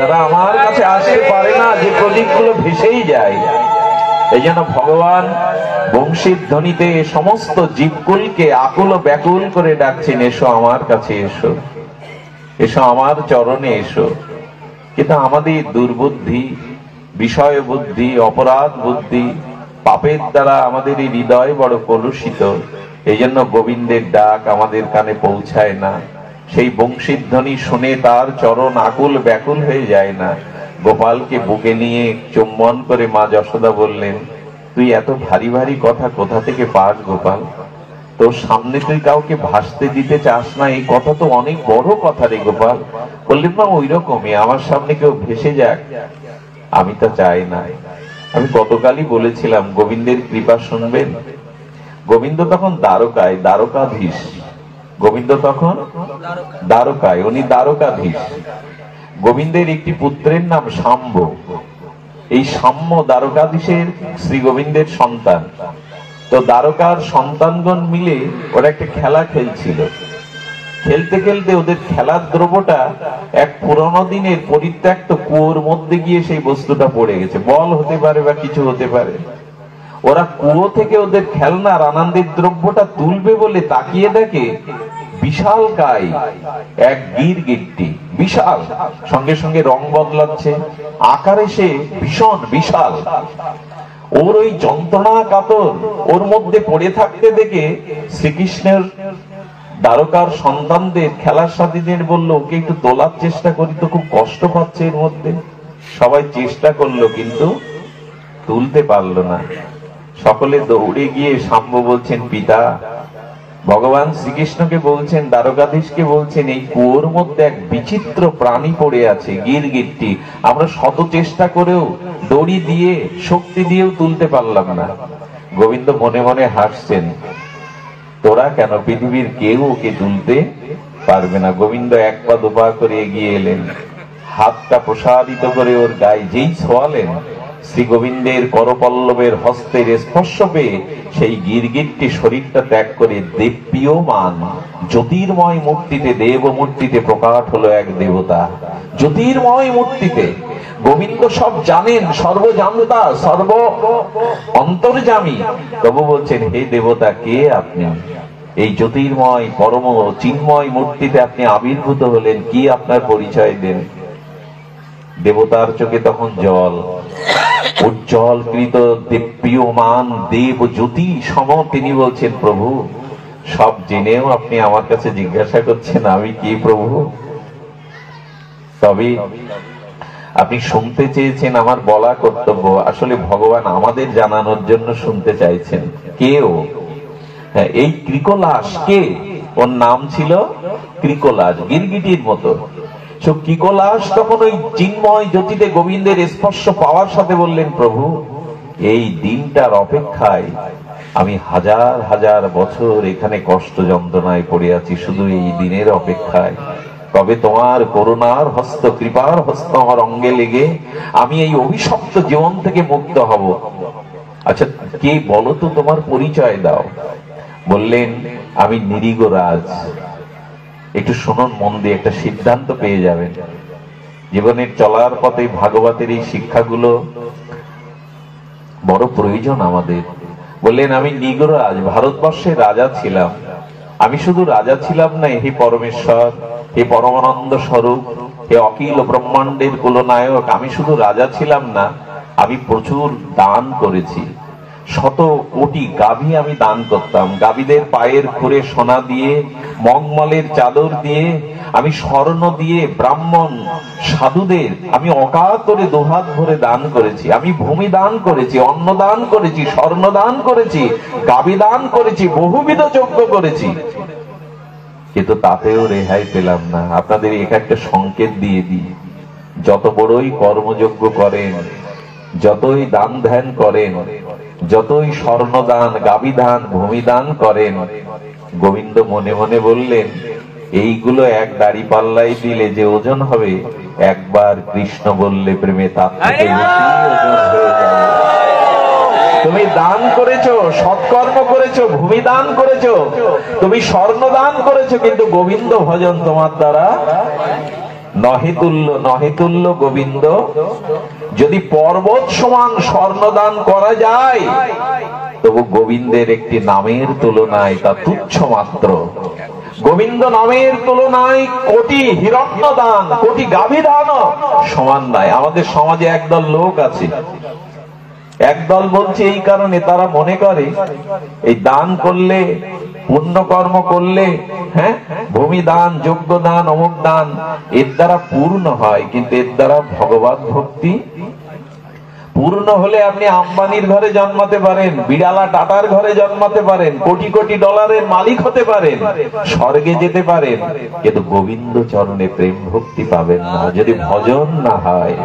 Speaker 1: তারা আমার কাছে আসতে পারে না, যে প্রদীপ গুলো ভেসেই যায়। এই জন্য ভগবান বংশীর ধ্বনিতে সমস্ত জীবকুলকে আকুল ও ব্যাকুল করে ডাকছেন, এসো আমার কাছে এসো, এসো আমার চরণে এসো। কিন্তু আমাদের দুর্বুদ্ধি, বিষয় বুদ্ধি, অপরাধ বুদ্ধি, পাপের দ্বারা আমাদের এই হৃদয় বড় কলুষিত। এই জন্য গোবিন্দের ডাক আমাদের কানে পৌঁছায় না। সেই বংশীর ধ্বনি শুনে তার চরণ আকুল ব্যাকুল হয়ে যায় না। গোপালকে বুকে নিয়ে চুম্বন করে মা যশোদা বললেন, তুই এত ভারী ভারী কথা কোথা থেকে পাস গোপাল? তোর সামনে তুই কাউকে ভাসতে দিতে চাস না, এই কথা তো অনেক বড় কথা রে গোপাল। বললেন, মা ওই রকমই, আমার সামনে কেউ ভেসে যাক আমি তা চাই না। আমি গতকালই বলেছিলাম গোবিন্দের কৃপা শুনবেন। গোবিন্দ তখন দ্বারকায়, দ্বারকাধীশ। গোবিন্দ তখন দ্বারকায়, উনি দ্বারকাধীশ। গোবিন্দের একটি পুত্রের নাম শাম্ব। এই সাম্য দ্বারকাধীশের শ্রী গোবিন্দের সন্তান। তো দ্বারকার সন্তানগণ মিলে ওরা একটা খেলা খেলছিল। খেলতে খেলতে ওদের খেলার দ্রব্যটা এক পুরনো দিনের পরিত্যক্ত কুয়োর মধ্যে গিয়ে সেই বস্তুটা পড়ে গেছে। বল হতে পারে বা কিছু হতে পারে। ওরা কুয়ো থেকে ওদের খেলনার আনন্দের দ্রব্যটা তুলবে বলে তাকিয়ে দেখে বিশাল কায় এক গিরগিট্টি, বিশাল, সঙ্গে সঙ্গে রং বদলাচ্ছে, আকারে সে ভীষণ বিশাল। ওর ওই যন্ত্রণা কাতর ওর মধ্যে পড়ে থাকতে দেখে শ্রীকৃষ্ণের দ্বারকার সন্তানদের, খেলার সাথীদের বলল, ওকে একটু তোলার চেষ্টা করি তো, খুব কষ্ট পাচ্ছে এর মধ্যে। সবাই চেষ্টা করলো কিন্তু তুলতে পারলো না। সকলে দৌড়ে গিয়ে শাম্ব বলছেন, পিতা, ভগবান শ্রীকৃষ্ণকে বলছেন, দ্বারকাধীশকে বলছেন, এই কুয়োর মধ্যে এক বিচিত্র প্রাণী পড়ে আছে, গিরগিট্টি। আমরা শত চেষ্টা করেও, দড়ি দিয়ে, শক্তি দিয়েও তুলতে পারলাম না। গোবিন্দ মনে মনে হাসছেন, তোরা কেন, পৃথিবীর কেউ ওকে তুলতে পারবে না। গোবিন্দ এক পা দুপা করে এগিয়ে এলেন, হাতটা প্রসারিত করে ওর গায়ে যেই ছোঁয়ালেন, শ্রী গোবিন্দের করপল্লবের হস্তের স্পর্শ পেয়ে সেই গিরগিট্টি শরীরটা ত্যাগ করে দেবীয়মান জ্যোতির্ময় মূর্তিতে, দেব মূর্তিতে প্রকাশ হলো এক দেবতা। জ্যোতির্ময় মূর্তিতে গোবিন্দ সব জানেন, সর্বজান্তা, সর্ব অন্তর্যামী। প্রভু বলছেন, হে দেবতা, কে আপনি? এই জ্যোতির্ময় পরম চিন্ময় মূর্তিতে আপনি আবির্ভূত হলেন, কি আপনার পরিচয় দেন? দেবতার চোখে তখন জল, উজ্জ্বল কৃত দেবীয়মান দেব জ্যোতি সম। তিনি বলছেন, প্রভু, সব জেনেও আপনি আমার কাছে জিজ্ঞাসা করছেন আমি কি প্রভু? তবে আপনি শুনতে চেয়েছেন, আমার বলা কর্তব্য। আসলে ভগবান আমাদের জানানোর জন্য শুনতে চাইছেন। কেউ এই ক্রিকোলাস কে? ওর নাম ছিল ক্রিকোলাস, গিরগিটির মতো। ক্রিকোলাস তখন ওই চিন্ময় জ্যোতিতে গোবিন্দের স্পর্শ পাওয়ার সাথে বললেন, প্রভু, এই দিনটার অপেক্ষায় আমি হাজার হাজার বছর এখানে কষ্ট যন্ত্রণায় পড়ে আছি, শুধু এই দিনের অপেক্ষায়। কবে তোমার করুণার হস্ত, কৃপার হস্ত আমার অঙ্গে লেগে আমি এই অভিশপ্ত জীবন থেকে মুক্ত হব। আচ্ছা, কে বলো তো, তোমার পরিচয় দাও। বললেন আমি নিরীহ রাজ। একটু শুনুন মন দিয়ে, একটা সিদ্ধান্ত পেয়ে যাবেন। জীবনের চলার পথে ভাগবতের এই শিক্ষাগুলো বড় প্রয়োজন আমাদের। বললেন আমি নিগরাজ, ভারতবর্ষের রাজা ছিলাম। আমি শুধু রাজা ছিলাম না, হে পরমেশ্বর, হে পরমানন্দ স্বরূপ, হে অখিল ব্রহ্মাণ্ডের কুলনায়ক, আমি শুধু রাজা ছিলাম না, আমি প্রচুর দান করেছি। শত কোটি গাভী আমি দান করতাম। গাভীদের পায়ের খুরে সোনা দিয়ে, মগমলের চাদর দিয়ে, আমি স্বর্ণ দিয়ে ব্রাহ্মণ সাধুদের আমি অকাতরে দুহাত ভরে দান করেছি। আমি ভূমি দান করেছি, অন্ন দান করেছি, স্বর্ণ দান করেছি, গাভী দান করেছি, বহুবিধ যজ্ঞ করেছি। কিন্তু তাতেও রেহাই পেলাম না। আপনাদের এক একটা সংকেত দিয়ে দিই, যত বড়ই কর্মযজ্ঞ করেন, যতই দান ধ্যান করেন, যতই স্বর্ণ দান, গাভী দান, ভূমি দান করেন, গোবিন্দ মনে মনে বললেন এইগুলো এক দাড়ি পাল্লাই দিলে যে ওজন হবে, একবার কৃষ্ণ বললে প্রেমে তার থেকে বেশি ওজন হয়ে যাবে। তুমি দান করেছো, সৎকর্ম করেছো, ভূমি দান করেছো, তুমি স্বর্ণ দান করেছো, কিন্তু গোবিন্দ ভজন তোমার দ্বারা নহে তুল্য, নহে তুল্য গোবিন্দ। যদি পর্বত সমান স্বর্ণদান করা যায়, তবু গোবিন্দের একটি নামের তুলনায় তা তুচ্ছ মাত্র। গোবিন্দ নামের তুলনায় কোটি হিরণ্য দান, কোটি গাভী দান সমান নয়। আমাদের সমাজে একদল লোক আছে, একদল বলছে এই কারণে তারা মনে করে এই দান করলে, পুণ্যকর্ম করলে, হ্যাঁ, ভূমি দান, যজ্ঞ দান, অমুক দান, এর দ্বারা পূর্ণ হয়। কিন্তু এর দ্বারা ভগবত ভক্তি পূর্ণ হলে আপনি আম্বানির ঘরে জন্মাতে পারেন, বিড়ালা টাটার ঘরে জন্মাতে পারেন, কোটি কোটি ডলারের মালিক হতে পারেন, স্বর্গে যেতে পারেন, কিন্তু গোবিন্দ চরণে প্রেম ভক্তি পাবেন না যদি ভজন না হয়।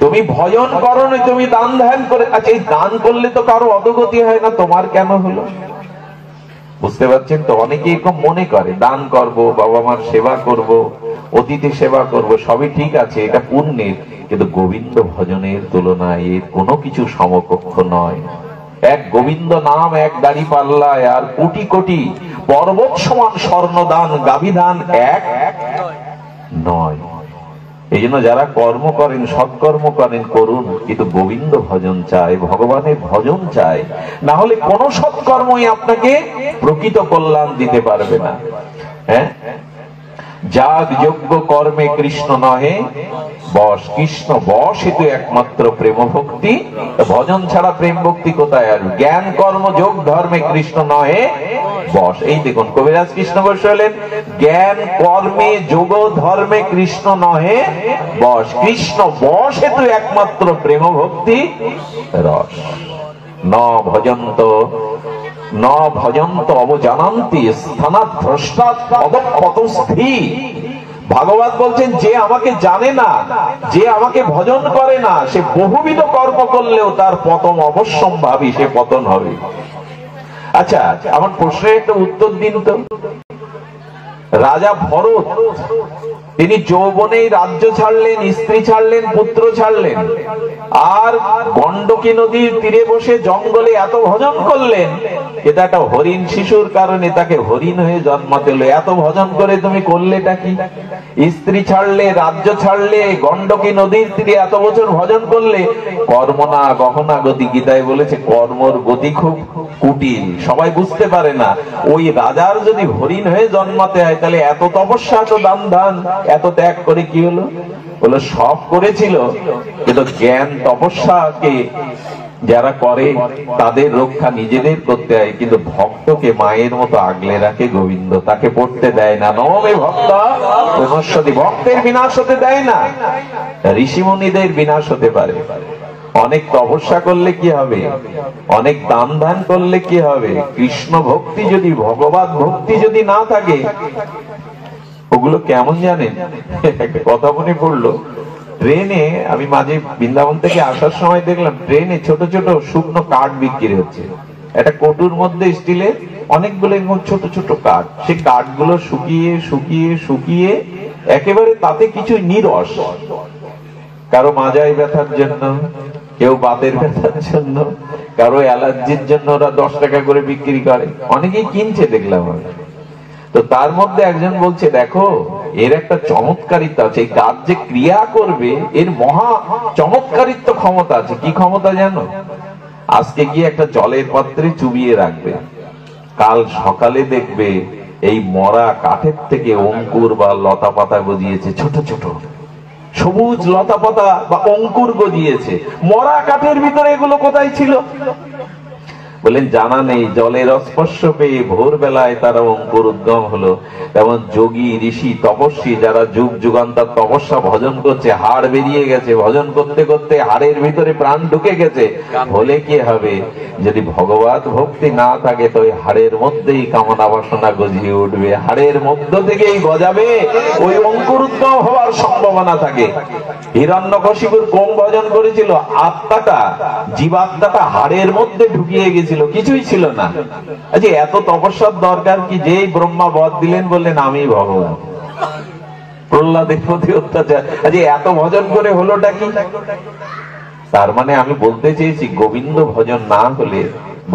Speaker 1: তুমি ভজন করো না, তুমি দান ধ্যান করে, আচ্ছা এই দান করলে তো কারো অধোগতি হয় না, তোমার কেন হলো? বুঝতে পারছেন তো? অনেকে এরকম মনে করে দান করব, বাবা মার সেবা করব, অতিথি সেবা করব, সবই ঠিক আছে, এটা পুণ্যের, কিন্তু গোবিন্দ ভজনের তুলনায় এর কোনো কিছু সমকক্ষ নয়। এক গোবিন্দ নাম এক দাড়ি পাল্লায় আর কোটি কোটি পর্বত সমান স্বর্ণ দান, গাভী দান এক নয়। এই জন্য যারা কর্ম করেন, সৎকর্ম করেন, করুন, কিন্তু গোবিন্দ ভজন চাই, ভগবানের ভজন চাই, না হলে কোন সৎকর্মই আপনাকে প্রকৃত কল্যাণ দিতে পারবে না। হ্যাঁ, যাগ যোগ্য কর্মে কৃষ্ণ নহে বশ, কৃষ্ণ বশ হেতু একমাত্র প্রেম ভক্তি। ভজন ছাড়া প্রেম ভক্তি কোথায় আসবে? জ্ঞান কর্ম যোগ ধর্মে কৃষ্ণ নহে বশ। এই দেখুন কবিরাজ কৃষ্ণ বস হলেন, জ্ঞান কর্মে যোগ ধর্মে কৃষ্ণ নহে বশ, কৃষ্ণ বশ হেতু একমাত্র প্রেম ভক্তি রস। ন ভজন্ত ন ভজন্ত অবজানান্তি স্থানাভ্রষ্টাৎ অধঃপতস্থি। ভাগবত বলছেন যে আমাকে জানে না, যে আমাকে ভজন করে না, সে বহুবিধ কর্ম করলেও তার পতন অবশ্যম্ভাবী, সে পতন হবে। আচ্ছা, আমার প্রশ্নের একটা উত্তর দিন তো। রাজা ভরত, তিনি যৌবনেই রাজ্য ছাড়লেন, স্ত্রী ছাড়লেন, পুত্র ছাড়লেন, আর গণ্ডকী নদীর তীরে বসে জঙ্গলে এত ভজন করলেন, এটা একটা হরিণ শিশুর কারণে তাকে হরিণ হয়ে জন্মাতে হলো। এত ভজন করে তুমি করলেটা কি? স্ত্রী ছাড়লে, রাজ্য ছাড়লে, গণ্ডকী নদীর তীরে এত বছর ভজন করলে, কর্ম না গহনা গতি। গীতায় বলেছে কর্মর গতি খুব কুটিল, সবাই বুঝতে পারে না। ওই রাজার যদি হরিণ হয়ে জন্মাতে হয়, তাহলে এত তপস্যা, এত দান ধান, এত ত্যাগ করে কি হলো? বলে সব করেছিল, কিন্তু জ্ঞান তপস্যাকে যারা করে তাদের রক্ষা নিজেদের করতে হয়, কিন্তু ভক্তকে মায়ের মতো আগলে রাখে গোবিন্দ, তাকে পড়তে দেয় না। নমে ভক্ত পুনঃসতি, ভক্তের বিনাশ হতে দেয় না। ঋষিমুনিদের বিনাশ হতে পারে, অনেক তপস্যা করলে কি হবে, অনেক দান ধান করলে কি হবে, কৃষ্ণ ভক্তি যদি, ভগবত ভক্তি যদি না থাকে, ওগুলো কেমন জানেন? একটা কথা মনে পড়লো, ট্রেনে আমি মাঝে বৃন্দাবন থেকে আসার সময় দেখলাম ট্রেনে ছোট ছোট শুকনো কাঠ বিক্রি হচ্ছে। একটা কটুর মধ্যে স্টিলের অনেকগুলো ছোট ছোট কাঠ, সেই কাঠগুলো শুকিয়ে শুকিয়ে শুকিয়ে একেবারে তাতে কিছু নিরস, কারো মাজায় ব্যথার জন্য, কেউ বাতের ব্যথার জন্য, কারো অ্যালার্জির জন্য ওরা 10 টাকা করে বিক্রি করে, অনেকেই কিনছে দেখলাম আমি। তো তার মধ্যে একজন বলছে, দেখো এর একটা চমৎকারিত্ব আছে, এই গাছ যে ক্রিয়া করবে এর মহা চমৎকারিত্ব ক্ষমতা আছে। কি ক্ষমতা জানো? আজকে গিয়ে একটা জলের পাত্রে চুবিয়ে রাখবে, কাল সকালে দেখবে এই মরা কাঠের থেকে অঙ্কুর বা লতা পাতা গজিয়েছে, ছোট ছোট সবুজ লতা পাতা বা অঙ্কুর গজিয়েছে। মরা কাঠের ভিতরে এগুলো কোথায় ছিল? বলেন জানা নেই। জলের স্পর্শ পেয়ে ভোরবেলায় তারা অঙ্কুর উদ্গম হলো। তেমন যোগী ঋষি তপস্বী যারা যুগ যুগান্তর তপস্যা ভজন করছে, হাড় বেরিয়ে গেছে, ভজন করতে করতে হাড়ের ভিতরে প্রাণ ঢুকে গেছে, হলে কি হবে? যদি ভগবত ভক্তি না থাকে তো ওই হাড়ের মধ্যেই কামনা বাসনা গজিয়ে উঠবে, হাড়ের মধ্য থেকেই গজাবে, ওই অঙ্কুর উদ্গম হওয়ার সম্ভাবনা থাকে। হিরণ্যকশিপুর কোন ভজন করেছিল? আত্মাটা, জীবাত্মাটা হাড়ের মধ্যে ঢুকিয়ে গেছে, কিছুই ছিল না। আচ্ছা, এত তপস্যার দরকার কি? যেই ব্রহ্মা বর দিলেন বললেন আমি ভগবান। প্রহ্লাদের প্রতি অত্যাচার। আচ্ছা, এত ভজন করে হলোটা কি? তার মানে আমি বলতে চেয়েছি, গোবিন্দ ভজন না হলে,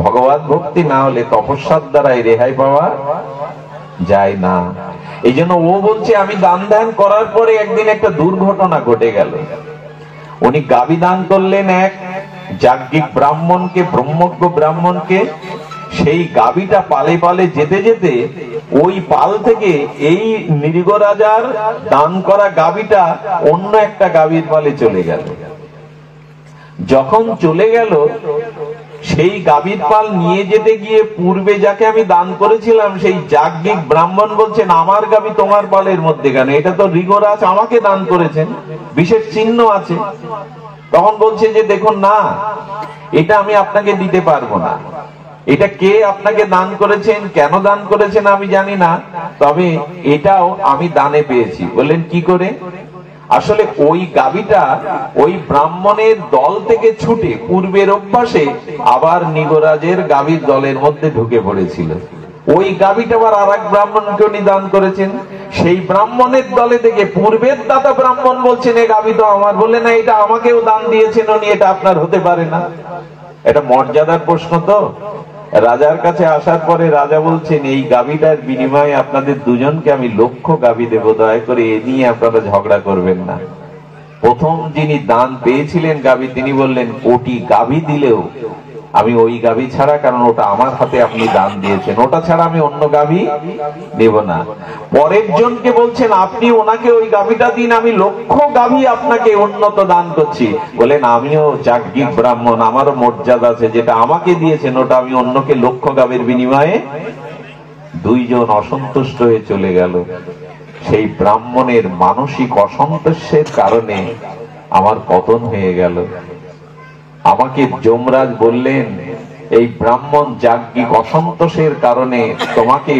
Speaker 1: ভগবত ভক্তি না হলে তপস্যার দ্বারাই রেহাই পাওয়া যায় না। এই জন্য ও বলছে, আমি দান ধ্যান করার পরে একদিন একটা দুর্ঘটনা ঘটে গেল। উনি গাবি দান করলেন এক যাজ্ঞিক ব্রাহ্মণকে, ব্রহ্মজ্ঞ ব্রাহ্মণকে। সেই গাবিটা পালে পালে যেতে যেতে ওই পাল থেকে এই নৃগ রাজার দান করা গাবিটা অন্য একটা গাবির পালে চলে গেল। যখন চলে গেল, সেই গাবির পাল নিয়ে যেতে গিয়ে পূর্বে যাকে আমি দান করেছিলাম সেই যাজ্ঞিক ব্রাহ্মণ বলছেন, আমার গাবি তোমার পালের মধ্যে কেন? এটা তো নৃগরাজ আমাকে দান করেছেন, বিশেষ চিহ্ন আছে। তখন বলছে যে দেখুন না, এটা আমি আপনাকে দিতে পারবো না। এটা কে আপনাকে দান করেছেন, কেন দান করেছেন আমি জানি না, তবে এটাও আমি দানে পেয়েছি। বললেন কি করে? আসলে ওই গাবিটা ওই ব্রাহ্মণের দল থেকে ছুটে পূর্বের অভ্যাসে আবার নৃগরাজের গাবির দলের মধ্যে ঢুকে পড়েছিল। ওই গাবিটা আবার আর এক ব্রাহ্মণকে উনি দান করেছেন। সেই ব্রাহ্মণের দলে থেকে পূর্বের দাতা ব্রাহ্মণ বলছেন, এ গাবি তো আমার। বলে না, এটা আমাকেও দান দিয়েছেন উনি, এটা আপনার হতে পারে না। এটা মর্যাদার প্রশ্ন। তো রাজার কাছে আসার পরে রাজা বলছেন, এই গাবিটার বিনিময়ে আপনাদের দুজনকে আমি 1,00,000 গাবি দেব, দয়া করে এ নিয়ে আপনারা ঝগড়া করবেন না। প্রথম যিনি দান পেয়েছিলেন গাবি, তিনি বললেন, 1,00,000 গাবি দিলেও আমি ওই গাবি ছাড়া, কারণ ওটা আমার হাতে আপনি দান দিয়েছেন, ওটা ছাড়া আমি অন্য গাবি দেব না। পরের জনকে বলছেন, আপনি ওনাকে ওই গাবিটা দিন, আমি 1,00,000 গাবি আপনাকে উন্নত দান করছি। বলেন, আমিও যাজ্ঞিক ব্রাহ্মণ, আমারও মর্যাদা আছে, যেটা আমাকে দিয়েছেন ওটা আমি অন্যকে 1,00,000 গাবির বিনিময়ে। দুইজন অসন্তুষ্ট হয়ে চলে গেল। সেই ব্রাহ্মণের মানসিক অসন্তোষের কারণে আমার পতন হয়ে গেল। আমাকে যমরাজ বললেন, এই ব্রাহ্মণ যাজ্ঞিক অসন্তোষের কারণে তোমাকে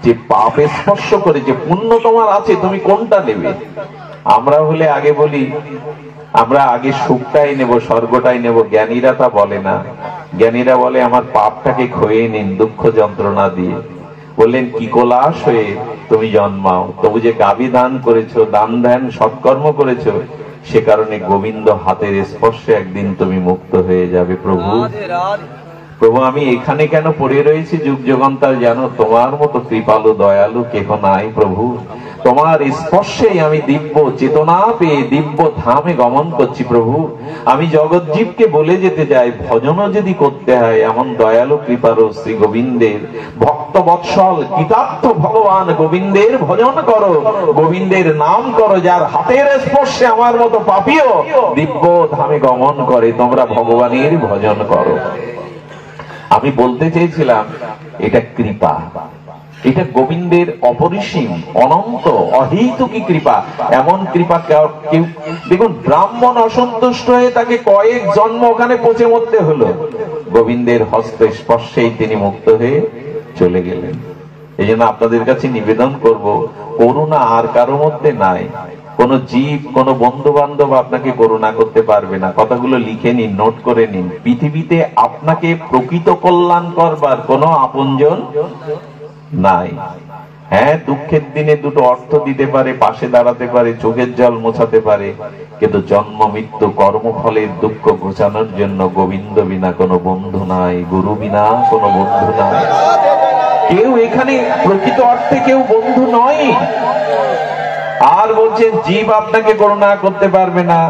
Speaker 1: যে পাপ স্পর্শ করে, যে পুণ্য তোমার আছে, তুমি কোনটা নেবে? আমরা হলে আগে বলি, আমরা আগে সুখটাই নেব, স্বর্গটাই নেব। জ্ঞানীরা তা বলে না। জ্ঞানীরা বলে, আমার পাপটাকে খয়ে নিন দুঃখ যন্ত্রণা দিয়ে। বললেন, কি কোলাস হয়ে তুমি জন্মাও, তবু যে গাবি দান করেছো, দান ধ্যান সৎকর্ম করেছো, সে কারণে গোবিন্দ হাতের স্পর্শে একদিন তুমি মুক্ত হয়ে যাবে। প্রভু, প্রভু আমি এখানে কেন পড়ে রয়েছি যুগ যুগান্তর, জানো তোমার মতো কৃপালু দয়ালু কেহ নাই প্রভু। তোমার স্পর্শেই আমি দিব্য চেতনা পেয়ে দিব্য ধামে গমন করছি প্রভু। আমি জগৎজীবকে বলে যেতে চাই, ভজনও যদি করতে হয় এমন দয়ালু কৃপারু শ্রী গোবিন্দের ভক্ত বৎসল কৃতার্থ ভগবান গোবিন্দের ভজন করো, গোবিন্দের নাম করো, যার হাতের স্পর্শে আমার মতো পাপীও দিব্য ধামে গমন করে। তোমরা ভগবানের ভজন করো। আমি বলতে চেয়েছিলাম, এটা কৃপা, এটা গোবিন্দের অপরিসীম অনন্ত অহেতুকী কৃপা। এমন কৃপা কেউ, দেখুন ব্রাহ্মণ অসন্তুষ্ট হয়ে তাকে কয়েক জন্ম ওখানে পচে মরতে হলো, গোবিন্দের হস্ত স্পর্শেই তিনি মুক্ত হয়ে চলে গেলেন। এই জন্য আপনাদের কাছে নিবেদন করব, করুণা আর কারো মধ্যে নাই। কোন জীব, কোন বন্ধু বান্ধব আপনাকে করুণা করতে পারবে না। কথাগুলো লিখে নিন, নোট করে নিন। পৃথিবীতে আপনাকে প্রকৃত কল্যাণ করবার কোন আপনজন নাই। হ্যাঁ, দুঃখের দিনে দুটো অর্থ দিতে পারে, পাশে দাঁড়াতে পারে, চোখের জল মোছাতে পারে, কিন্তু জন্ম মৃত্যু কর্মফলের দুঃখ ঘোচানোর জন্য গোবিন্দ বিনা কোনো বন্ধু নাই, গুরু বিনা কোনো বন্ধু নাই। কেউ এখানে প্রকৃত অর্থে কেউ বন্ধু নয়। আর বলছেন জীব আপনাকে করুণা করতে পারবে না,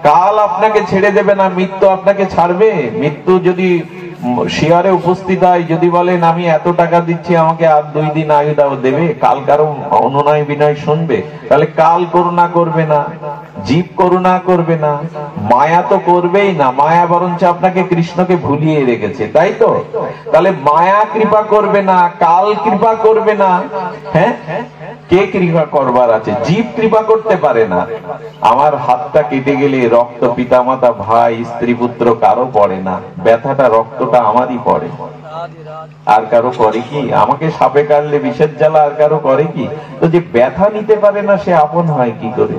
Speaker 1: কাল আপনাকে ছেড়ে দেবে না, মৃত্যু আপনাকে ছাড়বে। মৃত্যু যদি শিয়ারে উপস্থিত হয়, যদি বলেন আমি এত টাকা দিচ্ছি, আমাকে আর 2 দিন আয়ু দাও, দেবে? কাল কারো অনুনয় বিনয় শুনবে? তাহলে কাল করুণা করবে না, জীব করুণা করবে না, মায়া তো করবেই না। মায়া বরঞ্চ আপনাকে কৃষ্ণকে ভুলিয়ে রেখেছে, তাই তো? তাহলে মায়া কৃপা করবে না, কাল কৃপা করবে না, হ্যাঁ, কে কৃপা করবার আছে? জীব কৃপা করতে পারে না। আমার হাতটা কেটে গেলে রক্ত পিতামাতা ভাই স্ত্রী পুত্র কারো পড়ে না, ব্যথাটা রক্তটা আমারই পড়ে। আর কারো করে কি? আমাকে সাপে কাটলে বিষের জ্বালা আর কারো করে কি? তো যে ব্যথা নিতে পারে না, সে আপন হয় কি করে?